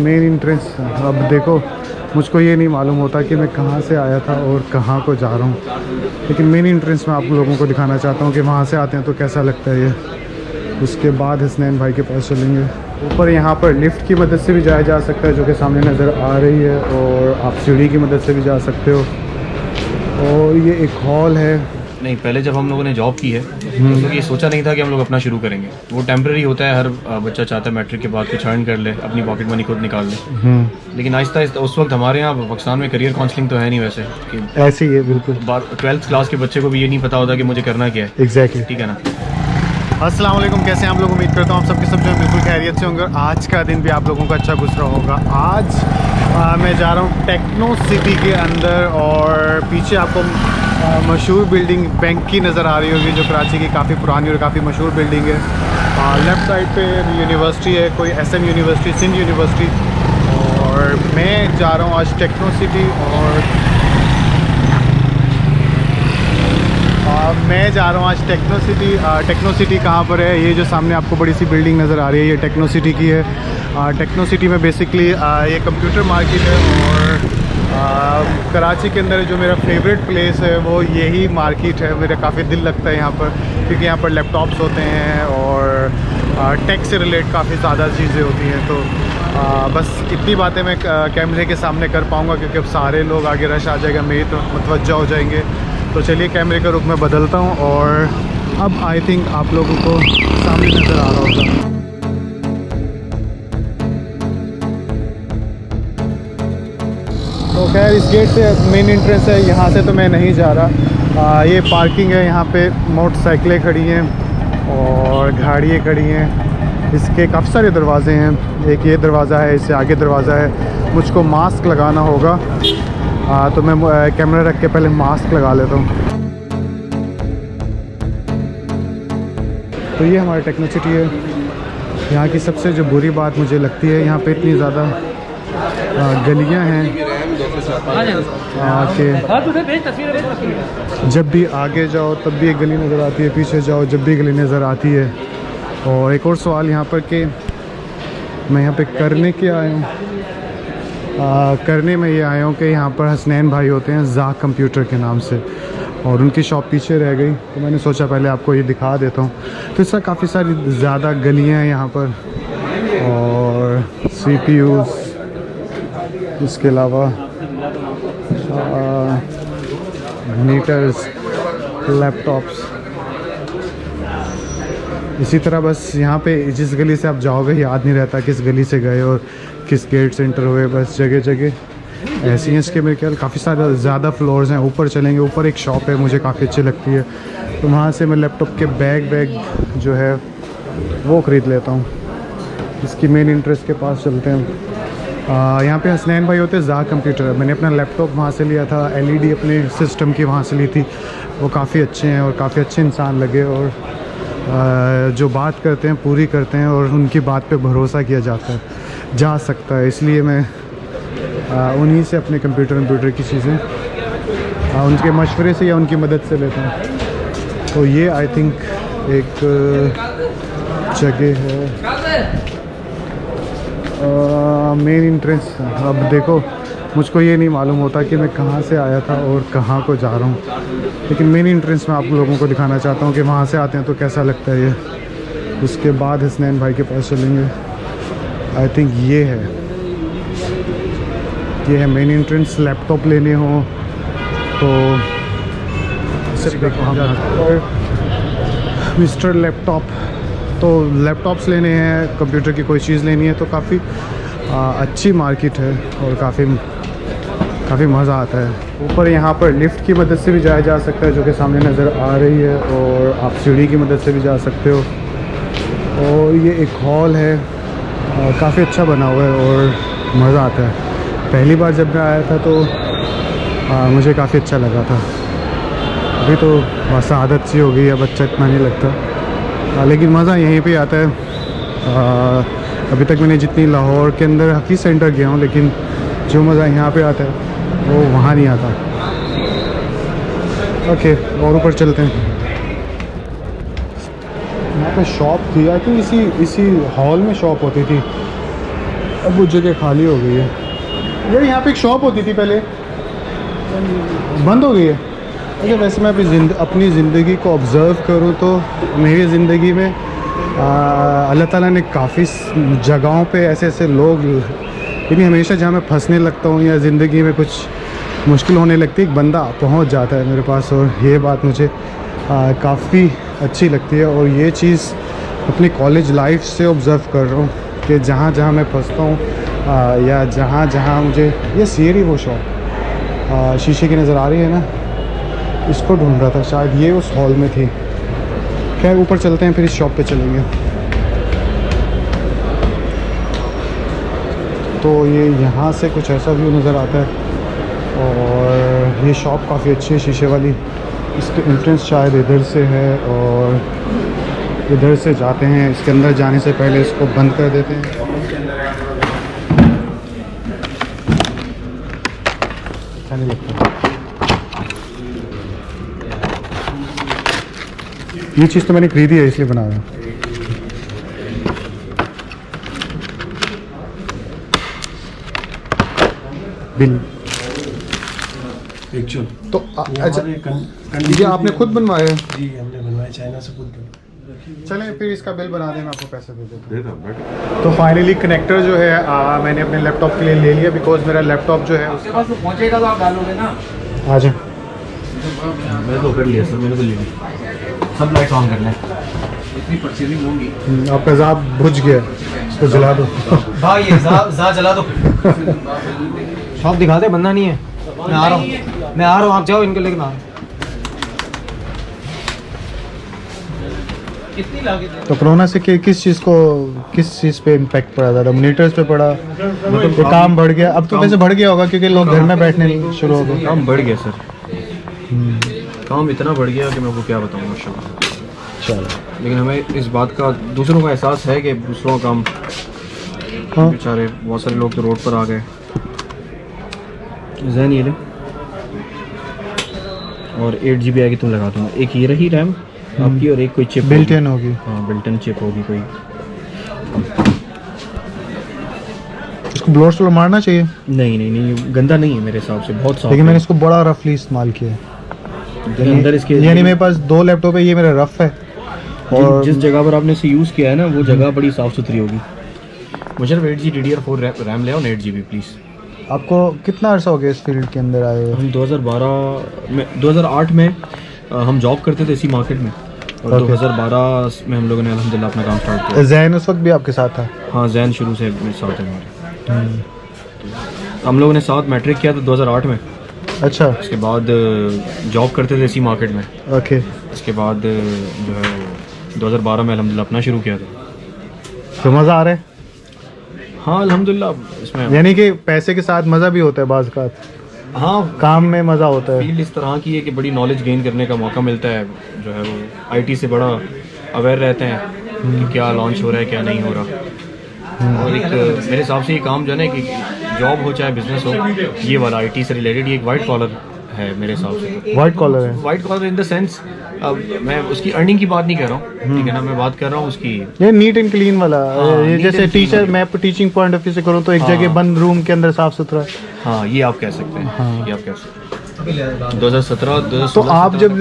Main entrance. अब देखो, मुझको ये नहीं मालूम होता कि मैं कहाँ से आया था और कहाँ को जा रहा हूँ, लेकिन मेन एंट्रेंस मैं आप लोगों को दिखाना चाहता हूँ कि वहाँ से आते हैं तो कैसा लगता है ये। उसके बाद हसनैन भाई के पास चलेंगे। ऊपर यहाँ पर लिफ्ट की मदद से भी जाया जा सकता है, जो कि सामने नज़र आ रही है, और आप सीढ़ी की मदद से भी जा सकते हो। और ये एक हॉल है। नहीं, पहले जब हम लोगों ने जॉब की है तो ये सोचा नहीं था कि हम लोग अपना शुरू करेंगे। वो टेम्प्रेरी होता है, हर बच्चा चाहता है मैट्रिक के बाद कुछ अर्न कर ले, अपनी पॉकेट मनी खुद निकाल ले। लेकिन आहिस्ता आहिस्ता उस वक्त हमारे यहाँ पाकिस्तान में करियर काउंसलिंग तो है नहीं वैसे कि ऐसे ही है बिल्कुल। 12th क्लास के बच्चे को भी ये नहीं पता होता कि मुझे करना क्या है। एग्जैक्टली। ठीक है ना। अस्सलाम वालेकुम, कैसे हैं आप लोग? उम्मीद करता हूँ आप सबके सब जो बिल्कुल खैरियत से होंगे और आज का दिन भी आप लोगों का अच्छा गुजरा होगा। आज मैं जा रहा हूँ टेक्नो सिटी के अंदर, और पीछे आपको मशहूर बिल्डिंग बैंक की नज़र आ रही होगी, जो कराची की काफ़ी पुरानी और काफ़ी मशहूर बिल्डिंग है। लेफ़्ट साइड पे यूनिवर्सिटी है, कोई SM यूनिवर्सिटी, सिंध यूनिवर्सिटी। और मैं जा रहा हूँ आज टेक्नो सिटी, और मैं जा रहा हूँ आज टेक्नो सिटी। टेक्नो सिटी कहाँ पर है? ये जो सामने आपको बड़ी सी बिल्डिंग नज़र आ रही है, ये टेक्नो सिटी की है। टेक्नो सिटी में बेसिकली ये कंप्यूटर मार्केट है, और कराची के अंदर जो मेरा फेवरेट प्लेस है वो यही मार्केट है। मेरा काफ़ी दिल लगता है यहाँ पर, क्योंकि यहाँ पर लैपटॉप्स होते हैं और टेक से रिलेट काफ़ी ज़्यादा चीज़ें होती हैं। तो बस इतनी बातें मैं कैमरे के सामने कर पाऊँगा, क्योंकि अब सारे लोग आगे रश आ जाएगा, मेरी तरफ मुतवज्जा हो जाएंगे। तो चलिए कैमरे का रुख मैं बदलता हूँ, और अब आई थिंक आप लोगों को सामने नज़र आ रहा होगा। तो खैर इस गेट से मेन एंट्रेंस है, यहाँ से तो मैं नहीं जा रहा। ये पार्किंग है, यहाँ पे मोटरसाइकिलें खड़ी हैं और गाड़ियाँ खड़ी हैं। इसके काफ़ी सारे दरवाजे हैं, एक ये दरवाज़ा है, इससे आगे दरवाज़ा है। मुझको मास्क लगाना होगा, तो मैं कैमरा रख के पहले मास्क लगा लेता हूँ। तो ये हमारी टेक्नो सिटी है। यहाँ की सबसे जो बुरी बात मुझे लगती है, यहाँ पे इतनी ज़्यादा गलियाँ हैं कि जब भी आगे जाओ तब भी एक गली नज़र आती है, पीछे जाओ जब भी गली नज़र आती है। और एक और सवाल यहाँ पर कि मैं यहाँ पे करने के आया हूँ, करने में ये आया हूँ कि यहाँ पर हसनैन भाई होते हैं ज़ाक कंप्यूटर के नाम से, और उनकी शॉप पीछे रह गई, तो मैंने सोचा पहले आपको ये दिखा देता हूँ। तो इसका काफ़ी सारी ज़्यादा गलियाँ हैं यहाँ पर, और CPUs, इसके अलावा मीटर्स, लैपटॉप्स। इसी तरह बस यहाँ पे जिस गली से आप जाओगे याद नहीं रहता किस गली से गए और किस गेट से एंटर हुए, बस जगह जगह ऐसी हैं। इसके मेरे ख्याल काफ़ी सारे ज़्यादा फ्लोर्स हैं। ऊपर चलेंगे, ऊपर एक शॉप है मुझे काफ़ी अच्छी लगती है, तो वहाँ से मैं लैपटॉप के बैग जो है वो ख़रीद लेता हूँ। इसकी मेन एंट्रेंस के पास चलते हैं। यहाँ पे हसनैन भाई होते हैं ज़ाक कंप्यूटर। मैंने अपना लैपटॉप वहाँ से लिया था, LED अपने सिस्टम की वहाँ से ली थी। वो काफ़ी अच्छे हैं और काफ़ी अच्छे इंसान लगे, और जो बात करते हैं पूरी करते हैं, और उनकी बात पे भरोसा किया जा सकता है। इसलिए मैं उन्हीं से अपने कंप्यूटर की चीज़ें उनके मशवरे से या उनकी मदद से लेता हूँ। तो ये आई थिंक एक जगह है मेन एंट्रेंस। अब देखो, मुझको ये नहीं मालूम होता कि मैं कहाँ से आया था और कहाँ को जा रहा हूँ, लेकिन मेन एंट्रेंस मैं आप लोगों को दिखाना चाहता हूँ कि वहाँ से आते हैं तो कैसा लगता है ये। उसके बाद हसनैन भाई के पास चलेंगे। आई थिंक ये है मेन एंट्रेंस। लैपटॉप लेने हो तो सिर्फ मिस्टर लैपटॉप, तो लैपटॉप्स लेने हैं, कंप्यूटर की कोई चीज़ लेनी है, तो काफ़ी अच्छी मार्केट है और काफ़ी मज़ा आता है। ऊपर यहाँ पर लिफ्ट की मदद से भी जाया जा सकता है, जो कि सामने नज़र आ रही है, और आप सीढ़ी की मदद से भी जा सकते हो। और ये एक हॉल है, काफ़ी अच्छा बना हुआ है और मज़ा आता है। पहली बार जब मैं आया था तो मुझे काफ़ी अच्छा लगा था। अभी तो बस आदत सी हो गई है, बच्चा इतना नहीं लगता, लेकिन मज़ा यहीं पे आता है। अभी तक मैंने जितनी लाहौर के अंदर हकीस सेंटर गया हूँ, लेकिन जो मज़ा यहाँ पे आता है वो वहाँ नहीं आता। ओके, और ऊपर चलते हैं। यहाँ पे शॉप थी, आई थिंक इसी हॉल में शॉप होती थी। अब वो जगह खाली हो गई है। यार यहाँ पे एक शॉप होती थी पहले, बंद हो गई है। अच्छा, वैसे मैं अपनी ज़िंदगी को ऑब्ज़र्व करूँ तो मेरी ज़िंदगी में अल्लाह ताला ने काफ़ी जगहों पे ऐसे ऐसे लोग, यानी हमेशा जहाँ मैं फंसने लगता हूँ या ज़िंदगी में कुछ मुश्किल होने लगती है, एक बंदा पहुँच जाता है मेरे पास, और ये बात मुझे काफ़ी अच्छी लगती है। और ये चीज़ अपनी कॉलेज लाइफ से ऑब्ज़र्व कर रहा हूँ कि जहाँ जहाँ मैं फंसता हूँ या जहाँ जहाँ मुझे, ये सीरी वो शॉप शीशे की नज़र आ रही है ना, इसको ढूंढ रहा था, शायद ये उस हॉल में थी। खैर ऊपर चलते हैं, फिर इस शॉप पे चलेंगे। तो ये यहाँ से कुछ ऐसा व्यू नज़र आता है, और ये शॉप काफ़ी अच्छी है शीशे वाली। इसके एंट्रेंस शायद इधर से है, और इधर से जाते हैं। इसके अंदर जाने से पहले इसको बंद कर देते हैं। अच्छा नहीं लगता। ये चीज़ तो मैंने खरीदी है, इसलिए बना रहा हूँ। बिल एक्चुअल तो अच्छा, ये आपने खुद बनवाया है? जी, हमने बनवाया, चाइना से खुद बनवाया। चलें फिर इसका बिल बना दें, मैं आपको पैसे दे देता। तो फाइनली कनेक्टर जो है मैंने अपने लैपटॉप के लिए ले लिया, बिकॉज मेरा लैपटॉप जो है उसके पास पहुँचेगा तो आप डालोगे ना। आ जाए। मैं तो कर लिया सर, मैंने तो लिया। सब लाइट ऑन कर लें, इतनी परचेजिंग होंगी। आपका ज़ाब बुझ गया, इसको जला दो। भाई ये ज़ा जला दो। शॉप दिखा दे, बंदा नहीं है। मैं आ रहा हूँ, आप जाओ, इनको लेकर आ। कितनी लागत है? तो कोरोना से किस चीज़ पे इम्पैक्ट पड़ा ज़्यादा? मॉनिटर्स पे पड़ा, मतलब काम बढ़ गया? अब तो वैसे बढ़ गया होगा क्योंकि लोग घर में बैठने शुरू हो गए। काम बढ़ गया सर, काम इतना बढ़ गया कि मैं आपको क्या बताऊँ माशाल्लाह। चलो, लेकिन हमें इस बात का दूसरों का एहसास है कि दूसरों का काम, हाँ। बेचारे बहुत सारे लोग तो रोड पर आ गए। जैन ये ले, और 8 GB आएगी तो लगा दूँगा। एक ये रही रैम आपकी, और एक कोई चिप बिल्ट इन होगी। हाँ, बिल्ट इन चिप होगी कोई। इसको ब्लोअर स्लो मारना चाहिए, नहीं, गंदा नहीं है मेरे हिसाब से, बहुत साफ लेकिन है। मैंने इसको बड़ा रफली इस्तेमाल किया है। अंदर इसके यानी मेरे पास 2 लैपटॉप है, ये मेरा रफ है, और जिस जगह पर आपने इसे यूज़ किया है ना, वो जगह बड़ी साफ़ सुथरी होगी। मुझे 8GB DDR4 रैम ले आओ, 8GB प्लीज़। आपको कितना अर्सा हो गया इस फील्ड के अंदर आए हुए? हम 2008 में हम जॉब करते थे इसी मार्केट में, और 2012 में हम लोगों ने अल्हम्दुलिल्लाह अपना काम स्टार्ट किया। जैन उस वक्त भी आपके साथ था? हाँ, जैन शुरू से मेरे साथ है हमारे। हम लोगों ने साथ मैट्रिक किया था 2008 में। अच्छा, उसके बाद जॉब करते थे इसी मार्केट में। ओके। उसके बाद जो है 2012 में अल्हम्दुलिल्लाह अपना शुरू किया था। तो मज़ा आ रहा है? हाँ अल्हम्दुलिल्लाह, इसमें यानी कि पैसे के साथ मज़ा भी होता है बाज़ का? हाँ, काम में मज़ा होता है। फील्ड इस तरह की है कि बड़ी नॉलेज गेन करने का मौका मिलता है। जो है वो आईटी से बड़ा अवेयर रहते हैं कि क्या लॉन्च हो रहा है, क्या नहीं हो रहा। और एक मेरे हिसाब से ये काम जो है ना, कि जॉब हो चाहे बिजनेस हो, ये वाला आईटी से रिलेटेड, ये एक वाइट कॉलर है मेरे हिसाब से। वाइट कॉलर है? White collar in the sense, अब मैं उसकी अर्निंग की बात नहीं कर रहा हूँ, ठीक है ना, मैं बात कर रहा हूँ उसकी। ये नीट एंड क्लीन वाला। हाँ, ये neat जैसे and टीचर, clean मैं टीचिंग पॉइंट ऑफ व्यू से करूँ तो एक हाँ। जगह बंद रूम के अंदर साफ सुथरा। हाँ, ये आप कह सकते हैं, ये आप कह सकते हैं। 2017 तो आप जब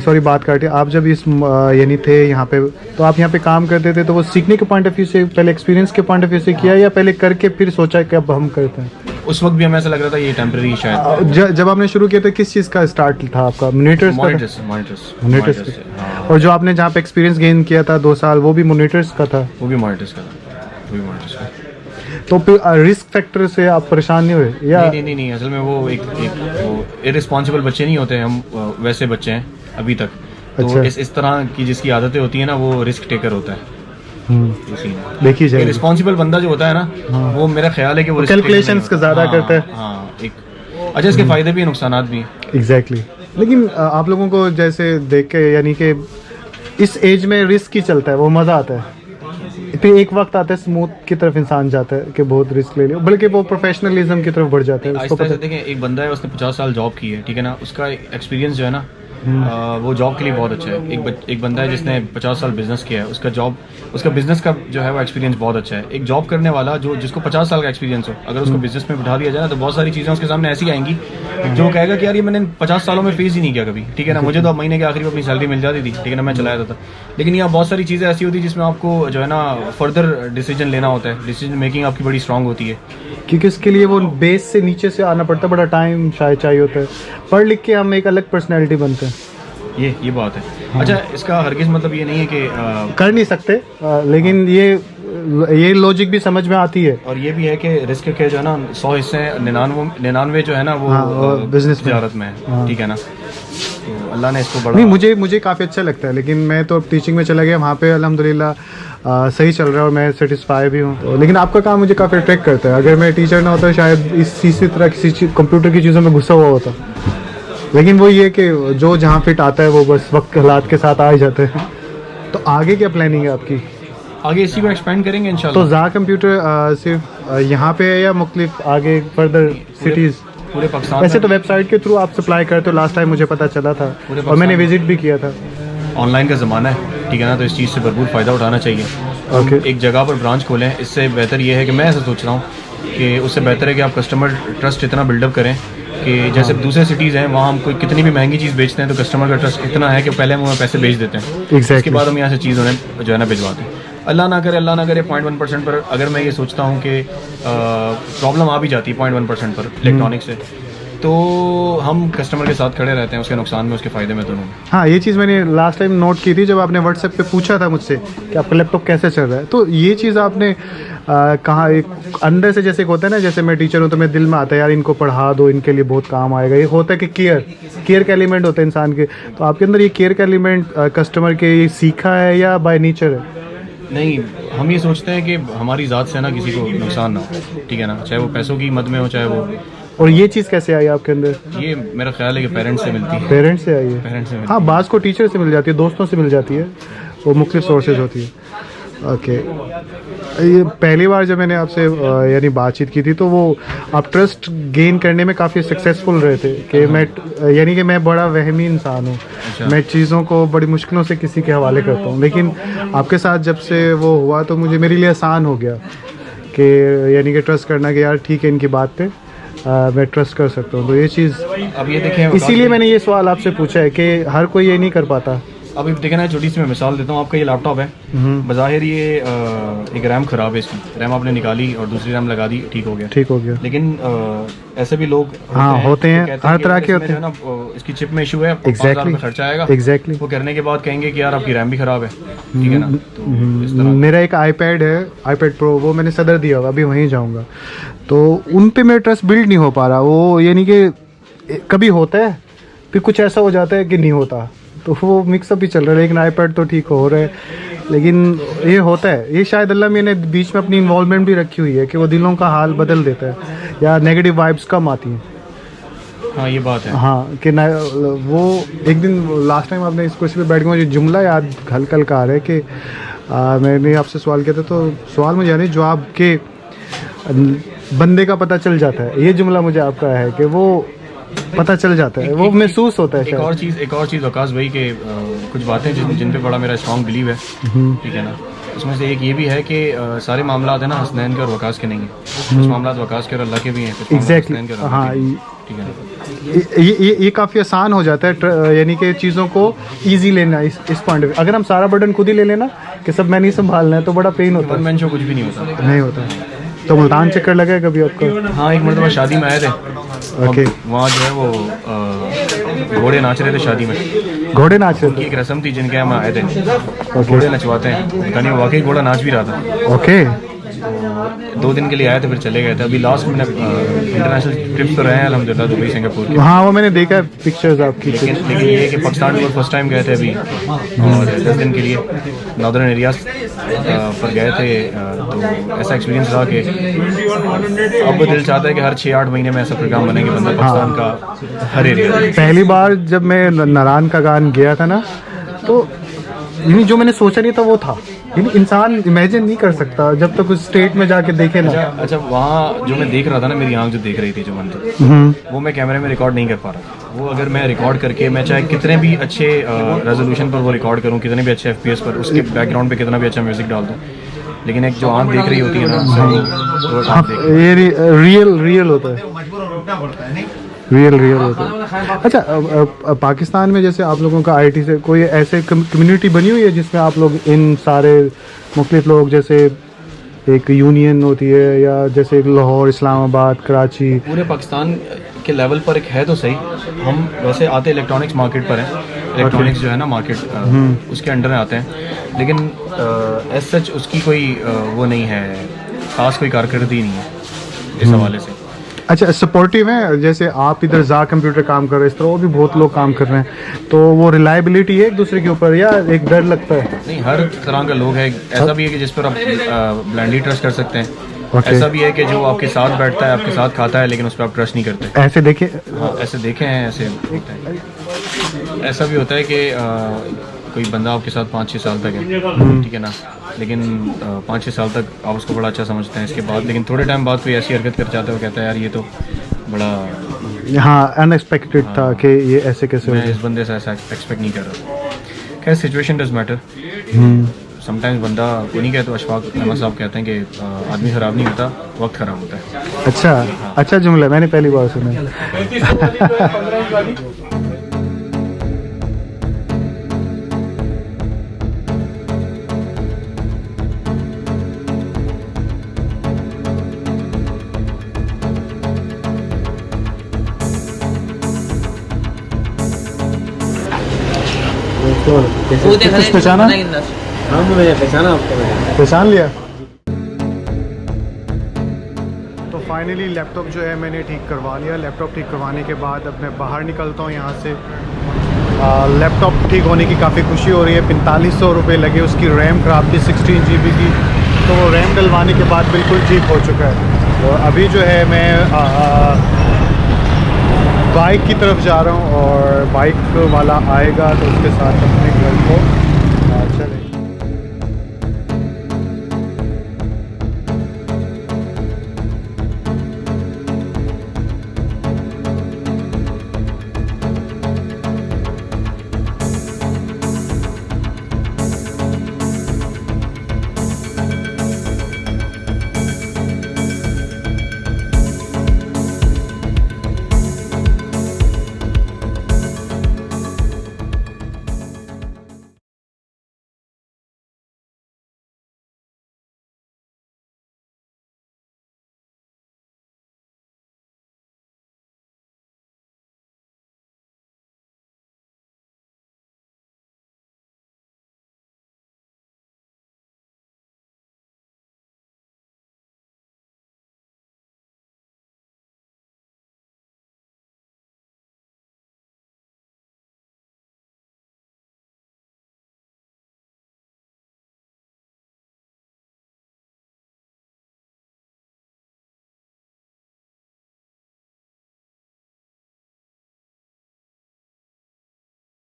सॉरी बात काटिए, आप जब इस यानी थे यहाँ पे, तो आप यहाँ पे काम करते थे, तो वो सीखने के पॉइंट ऑफ व्यू से, पहले एक्सपीरियंस के पॉइंट ऑफ व्यू से किया, या पहले करके फिर सोचा कि अब हम करते हैं? उस वक्त भी हमें ऐसा लग रहा था ये टेम्परेरी शायद। जब आपने शुरू किया तो किस चीज़ का स्टार्ट था आपका? मॉनिटर्स का? मॉनिटर्स। और जो आपने जहाँ पे एक्सपीरियंस गेन किया था 2 साल, वो भी मॉनिटर्स का था? वो भी मॉनिटर्स का था, वो भी मॉनिटर्स का। तो फिर रिस्क फैक्टर से आप परेशान नहीं हुए या? नहीं, असल में वो एक वो इररिस्पॉन्सिबल बच्चे नहीं होते हम, वैसे बच्चे हैं अभी तक। तो अच्छा। इस तरह की जिसकी आदतें होती है ना, वो रिस्क टेकर होता है। देखिए जाए, रिस्पॉन्सिबल बंदा जो होता है ना, वो मेरा ख्याल है कि वो कैलकुलेशंस का ज़्यादा करता है। हाँ, एक अच्छा, इसके फ़ायदे भी हैं, नुकसानात भी हैं। एग्जैक्टली। लेकिन आप लोगों को जैसे देख के, यानी कि इस एज में रिस्क ही चलता है, वो मज़ा आता है। फिर एक वक्त आता है स्मूथ की तरफ इंसान जाता है कि बहुत रिस्क ले लिया, बल्कि वो प्रोफेशनलिज्म की तरफ बढ़ जाता है। उसको आहिस्ता आहिस्ता देखें, एक बंदा है, उसने 50 साल जॉब की है, ठीक है ना, उसका एक्सपीरियंस जो है ना, वो जॉब के लिए बहुत अच्छा है। एक बंदा है जिसने 50 साल बिजनेस किया है, उसका बिजनेस का जो है वो एक्सपीरियंस बहुत अच्छा है। एक जॉब करने वाला जिसको 50 साल का एक्सपीरियंस हो, अगर उसको बिजनेस में बिठा दिया जाए ना, तो बहुत सारी चीज़ें उसके सामने ऐसी आएंगी जो कहेगा कि यार ये मैंने 50 सालों में फेस ही नहीं किया कभी, ठीक है ना। मुझे तो अब महीने के आखिरी में अपनी सैलरी मिल जाती थी, ठीक है ना, मैं चलाया था। लेकिन यहाँ बहुत सारी चीज़ें ऐसी होती है जिसमें आपको जो है ना फर्दर डिसीजन लेना होता है, डिसीजन मेकिंग आपकी बड़ी स्ट्रांग होती है। क्योंकि इसके लिए वो बेस से नीचे से आना पड़ता है, बड़ा टाइम शायद चाहिए होता है। पढ़ लिख के हम एक अलग पर्सनैलिटी बनते हैं, ये बात है। अच्छा, इसका हरगिज़ मतलब ये नहीं है कि कर नहीं सकते, लेकिन ये लॉजिक भी समझ में आती है। और ये भी है कि रिस्क के जो है ना 100 हिस्से 99 जो है ना वो बिजनेस तिजारत में है, ठीक है ना। तो अल्लाह ने इसको बड़ा नहीं, मुझे काफ़ी अच्छा लगता है, लेकिन मैं तो अब टीचिंग में चला गया, वहाँ पे अल्हम्दुलिल्लाह सही चल रहा है और मैं सेटिस्फाई भी हूँ। तो, लेकिन आपका काम मुझे काफ़ी अट्रैक्ट करता है। अगर मैं टीचर ना होता शायद इसी तरह किसी कंप्यूटर की चीज़ों में घुसा हुआ होता। लेकिन वो ये कि जो जहाँ फिट आता है वो बस वक्त हालात के साथ आ ही जाते हैं। तो आगे क्या प्लानिंग है आपकी? आगे इसी को एक्सपेंड करेंगे इंशाल्लाह। तो ज़ा कंप्यूटर सिर्फ यहाँ पे है या मुख्तलिफ आगे फर्दर सिटीज़? पूरे पाकिस्तान वैसे तो वेबसाइट के थ्रू आप सप्लाई करते हो, लास्ट टाइम मुझे पता चला था और मैंने विजिट भी किया था। ऑनलाइन का ज़माना है, ठीक है ना, तो इस चीज़ से भरपूर फ़ायदा उठाना चाहिए। ओके, एक जगह पर ब्रांच खोलें, इससे बेहतर ये है कि मैं ऐसा सोच रहा हूँ कि उससे बेहतर है कि आप कस्टमर ट्रस्ट इतना बिल्डअप करें कि जैसे दूसरे सिटीज़ हैं वहाँ हम कोई कितनी भी महंगी चीज़ बेचते हैं तो कस्टमर का ट्रस्ट इतना है कि पहले हम उन्हें पैसे भेज देते हैं, उसके बाद हम यहाँ से चीज़ उन्हें जो है ना भिजवाते हैं। अल्लाह ना करे 0.1% पर अगर मैं ये सोचता हूँ कि प्रॉब्लम आ भी जाती है 0.1% पर इलेक्ट्रॉनिक से, तो हम कस्टमर के साथ खड़े रहते हैं, उसके नुकसान में उसके फ़ायदे में दोनों में। हाँ, ये चीज़ मैंने लास्ट टाइम नोट की थी जब आपने व्हाट्सएप पे पूछा था मुझसे कि आपका लैपटॉप कैसे चल रहा है। तो ये चीज़ आपने कहाँ एक अंदर से जैसे होता है ना, जैसे मैं टीचर हूँ तो मेरे दिल में आता है यार इनको पढ़ा दो, इनके लिए बहुत काम आएगा। ये होता है कि केयर का एलिमेंट होता है इंसान के। तो आपके अंदर ये केयर का एलिमेंट कस्टमर के ये सीखा है या बाय नेचर है? नहीं, हम ये सोचते हैं कि हमारी ज़ात से ना किसी को नुकसान ना हो, ठीक है ना, चाहे वो पैसों की मद में हो, चाहे वो। और ये चीज़ कैसे आई आपके अंदर? ये मेरा ख्याल है कि पेरेंट्स से मिलती है। पेरेंट्स से आई है? पेरेंट्स से हाँ, बाज़ को टीचर से मिल जाती है, दोस्तों से मिल जाती है, वो मुख्तलिफ सोर्सेज होती है। ओके, ये पहली बार जब मैंने आपसे यानी बातचीत की थी तो वो आप ट्रस्ट गेन करने में काफ़ी सक्सेसफुल रहे थे कि मैं यानी कि मैं बड़ा वहमी इंसान हूँ। अच्छा। मैं चीज़ों को बड़ी मुश्किलों से किसी के हवाले करता हूँ, लेकिन आपके साथ जब से वो हुआ तो मेरे लिए आसान हो गया कि यानी कि ट्रस्ट करना कि यार ठीक है इनकी बात पे मैं ट्रस्ट कर सकता हूँ। तो ये चीज़ अब ये देखें, इसीलिए मैंने ये सवाल आपसे पूछा है कि हर कोई ये नहीं कर पाता। अभी देखें ना, छोटी सी मैं मिसाल देता हूँ। आपका ये लैपटॉप है, बज़ाहिर ये एक रैम ख़राब है, इसकी रैम आपने निकाली और दूसरी रैम लगा दी, ठीक हो गया। लेकिन ऐसे भी लोग होते हैं हर तरह के होते हैं ना, इसकी चिप में इशू है, 5,000 रुपये खर्चा आएगा। एग्जैक्टली। वो करने के बाद कहेंगे कि यार आपकी रैम भी ख़राब है, ठीक है ना। तो इस तरह मेरा एक आईपैड है, iPad Pro, वो मैंने सदर दिया हुआ, अभी वहीं जाऊँगा। तो उन पे मेरा ट्रस्ट बिल्ड नहीं हो पा रहा। वो यानी कि कभी होता है फिर कुछ ऐसा हो जाता है कि नहीं होता, तो वो मिक्सअप ही चल रहा है। लेकिन iPad तो ठीक हो रहा है, लेकिन ये होता है, ये शायद अल्लाह ने बीच में अपनी इन्वॉल्वमेंट भी रखी हुई है कि वो दिलों का हाल बदल देता है या नेगेटिव वाइब्स कम आती हैं। हाँ, ये बात है। हाँ कि ना, वो एक दिन लास्ट टाइम आपने इस कुर्सी पे बैठ के मुझे जुमला याद हल्का हल्का आ रहा है कि मैंने आपसे सवाल किया था, तो सवाल मुझे यानी जवाब के बंदे का पता चल जाता है। ये जुमला मुझे आपका है कि वो पता चल जाता है, वो महसूस होता है। एक और चीज़ वकास भाई के कुछ बातें जिन पे बड़ा मेरा स्ट्रॉन्ग बिलीव है, ठीक है ना। उसमें से एक ये भी है कि सारे मामलात है ना हसनैन के और वकास के नहीं है, कुछ मामलात वकास के और अल्लाह के भी हैं। एग्जैक्टली, हाँ, ठीक है ना। ये काफ़ी आसान हो जाता है, यानी कि चीज़ों को इजी लेना इस पॉइंट पे। अगर हम सारा बर्डन खुद ही ले लेना कि सब मैं नहीं संभालना है तो बड़ा पेन होता है। वन मैन शो कुछ भी नहीं होता। तो मुल्तान चक्कर लगा कभी आपका? हाँ, एक मरतबा शादी में आए थे। ओके। वहाँ जो है वो घोड़े नाच रहे थे शादी में। घोड़े नाच रहे थे? एक रस्म थी जिनके हम आए थे, घोड़े नचवाते हैं। यानी वाकई घोड़ा नाच भी रहा था। ओके। 2 दिन के लिए आए थे, फिर चले गए थे। अभी लास्ट में इंटरनेशनल ट्रिप्स तो रहे हैं अल्हम्दुलिल्लाह, दुबई, सिंगापुर के। हाँ, वो मैंने देखा है पिक्चर्स आपकी। लेकिन ये है कि पाकिस्तान टूर फर्स्ट टाइम गए थे अभी, और 10 दिन के लिए नॉर्दर्न एरियाज पर गए थे। तो ऐसा एक्सपीरियंस रहा कि अब दिल चाहता है कि हर 6-8 महीने में ऐसा प्रोग्राम बने कि बंदा पाकिस्तान का हर एरिया। पहली बार जब मैं नारायण का गान गया था ना, तो जो मैंने सोचा नहीं था वो था यानी इंसान इमेजिन नहीं कर सकता जब तक उस स्टेट में जाके देखे ना। अच्छा वहाँ जो मैं देख रहा था ना, मेरी आंख जो देख रही थी जो मंदिर, वो मैं कैमरे में रिकॉर्ड नहीं कर पा रहा। वो अगर मैं रिकॉर्ड करके, मैं चाहे कितने भी अच्छे रेजोल्यूशन पर वो रिकॉर्ड करूँ, कितने भी अच्छे FPS पर, उसके बैकग्राउंड पे कितना भी अच्छा म्यूजिक डाल दूँ, लेकिन एक जो आंख देख रही होती है ना, वो आँख देख ये रियल होता है, रियल होता है। अच्छा पाकिस्तान में जैसे आप लोगों का IT से कोई ऐसे कम्युनिटी बनी हुई है जिसमें आप लोग इन सारे मुख्तलिफ लोग, जैसे एक यूनियन होती है या जैसे लाहौर, इस्लामाबाद, कराची? पूरे पाकिस्तान के लेवल पर एक है तो सही। हम वैसे आते इलेक्ट्रॉनिक्स मार्केट पर हैं, इलेक्ट्रॉनिक्स जो है ना मार्केट, उसके अंडर में आते हैं, लेकिन एज सच उसकी कोई वो नहीं है, खास कोई कारकर्दगी नहीं है इस हवाले से। अच्छा सपोर्टिव है, जैसे आप इधर जा कंप्यूटर काम कर रहे हैं, इस तरह वो भी बहुत लोग काम कर रहे हैं, तो वो रिलायबिलिटी है एक दूसरे के ऊपर या एक डर लगता है? नहीं, हर तरह का लोग है। ऐसा भी है कि जिस पर आप ब्लाइंडली ट्रस्ट कर सकते हैं, ऐसा भी है कि जो आपके साथ बैठता है, आपके साथ खाता है, लेकिन उस पर आप ट्रस्ट नहीं करते। ऐसे देखे? हाँ, ऐसे देखे हैं, ऐसे होता है। ऐसा भी होता है कि कोई बंदा आपके साथ 5-6 साल तक है, ठीक है ना, लेकिन 5-6 साल तक आप उसको बड़ा अच्छा समझते हैं, इसके बाद लेकिन थोड़े टाइम बाद कोई ऐसी हरकत कर जाता है, वो कहता है यार ये तो बड़ा हाँ अनएक्सपेक्टेड था कि ये ऐसे कैसे हो मैं गया। इस बंदे से ऐसा एक्सपेक्ट नहीं कर रहा। खैर सिचुएशन डज मैटर। समटाइम्स बंदा वो नहीं कहते, अशफाक अहमद साहब कहते हैं कि आदमी ख़राब नहीं होता, वक्त ख़राब होता है। अच्छा जुमला, मैंने पहली बार सुना। कुछ पहचाना? हाँ मैंने पहचाना आपको, पहचान लिया। तो फाइनली लैपटॉप जो है मैंने ठीक करवा लिया। लैपटॉप ठीक करवाने के बाद अब मैं बाहर निकलता हूँ यहाँ से। लैपटॉप ठीक होने की काफ़ी खुशी हो रही है। 4500 रुपये लगे, उसकी रैम ख़राब थी 16 GB की, तो वो रैम डलवाने के बाद बिल्कुल ठीक हो चुका है। तो अभी जो है मैं बाइक की तरफ जा रहा हूँ और बाइक वाला आएगा तो उसके साथ अपने घर को